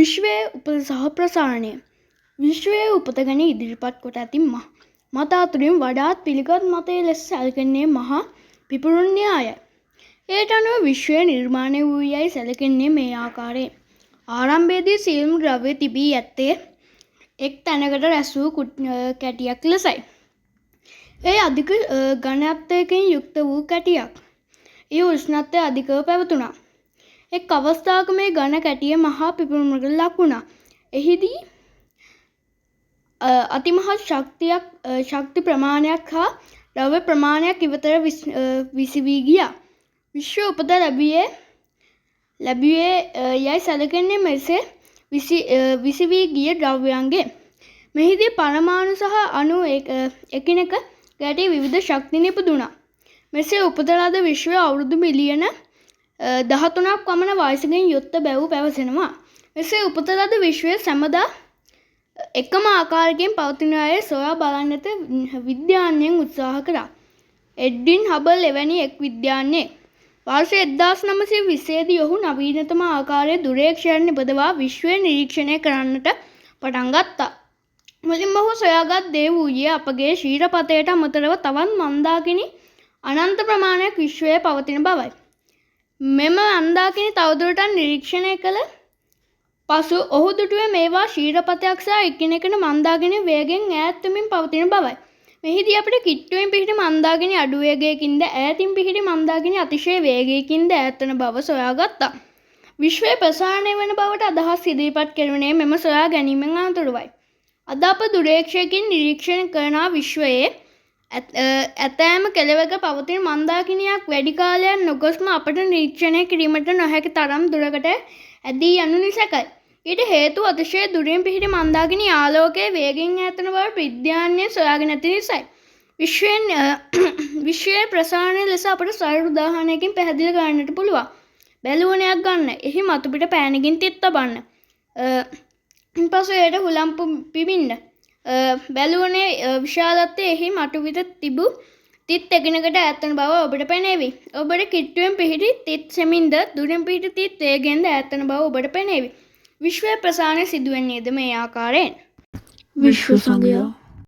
විශ්වයේ උපත සහ ප්‍රසාරණය. විශ්වයේ උපත ගැන ඉදිරිපත් කොට ඇති මත අතුරින් වඩාත් පිළිගත් මතය ලෙස සැලකෙන්නේ මහා පිපුරුම් න්‍යායයි. එයට අනුව විශ්වය නිර්මාණය වූ යයි සැලකෙන්නේ මේ ආකාරයෙන්. ආරම්භයේදී සියලුම ද්‍රව්‍ය තිබී ඇත්තේ එක් තැනකට රැස් වූ කැටියක් ලෙසයි. එය අධික ඝනත්වයකින් යුක්ත වූ කැටියක්. ඒ උෂ්ණත්වය අධිකව පැවතුණා. එක් අවස්ථාවක මේ ඝන කැටිය මහා පිපිරුමකට ලක් වුණා. එහිදී අතිමහත් ශක්ති ප්‍රමාණයක් හා ද්‍රව්‍ය ප්‍රමාණයක් ඉවතට විසිවී ගියා. විශ්ව උපත ලැබුවේ යයි සැලකෙන්නේ මෙසේ විසිවී ගිය ද්‍රව්‍යයන්ගෙන්. මෙහිදී පරමාණු සහ අණු එකිනෙක ගැටී විවිධ ශක්ති නිපදුණා. මෙසේ උපත ලද විශ්වය අවුරුදු මිලියන 13ක් පමණ වයසකින් යුක්ත බැව් පැවසෙනවා. මෙසේ උපත ලද විශ්වය සැමදා එකම ආකාරයකින් පවතින අය සොයා බලන්නට විද්‍යාඥයන් උත්සාහ කළා. එඩ්වින් හබල් එවැනි එක් විද්‍යාඥයෙක්. වර්ෂ 1920 දී ඔහු නවීනතම ආකාරයේ දුරේක්ෂණයක් නිපදවා විශ්වය නිරීක්ෂණය කරන්නට පටන් ගත්තා. මුලින්ම ඔහු සොයාගත් දේ වූයේ අපගේ ක්ෂීරපථයට අමතරව තවත් මන්දාකිණි අනන්ත ප්‍රමාණයක් විශ්වයේ පවතින බවයි. මෙම මන්දාකිණි තවදුරටත් නිරීක්ෂණය කළ පසු ඔහු දුටුවේ මේවා ක්ෂීරපථයක් සහ එකිනෙකට මන්දාකිණි වේගයෙන් ඈත් වෙමින් පවතින බවයි. මෙහිදී අපිට කිට්ටුවෙන් පිහිටි මන්දාකිණි අඩු වේගයකින්ද ඈතින් පිහිටි මන්දාකිණි අතිශය වේගයකින්ද ඈත් වන බව සොයාගත්තා. විශ්වය ප්‍රසාරණය වන බවට අදහස් ඉදිරිපත් කෙරුණේ මෙම සොයා ගැනීමෙන් අනතුරුවයි. අද අප දුරේක්ෂණයකින් නිරීක්ෂණය කරන විශ්වයේ ඇතෑම කෙළවරක පවතින මන්දාකිණියක් වැඩි කාලයක් නොගොස්ම අපට නිරීක්ෂණය කිරීමට නොහැකි තරම් දුරකට ඇදී යනු නිසැකයි. ඊට හේතුව අතිශය දුරින් පිහිටි මන්දාකිණි ආලෝකයේ වේගයෙන් ඈත් වන බව විද්‍යාඥයන් සොයාගෙන ඇති නිසායි. විශ්වයේ ප්‍රසාරණය ලෙස අපට සරල උදාහරණයකින් පැහැදිලි කරන්නට පුළුවන්. බැලුවනයක් ගන්න. එහි මතු පිට පෑනකින් තිත් තබන්න. ඉන්පසු එයට හුලම් පිබින්න. බැලුවනේ විශාලත්වය එහි මතු පිට තිබූ තිත් එකිනෙකට ඈත් වන බව ඔබට පෙනේවි. ඔබට කිට්ටුවෙන් පිහිටි තිත් සෙමින්ද දුරින් පිහිටි තිත් වේගයෙන්ද ඈත් වන බව ඔබට පෙනේවි. විශ්වයේ ප්‍රසාරණය සිදුවෙන්නේද මේ ආකාරයෙන්. විශ්ව සංගය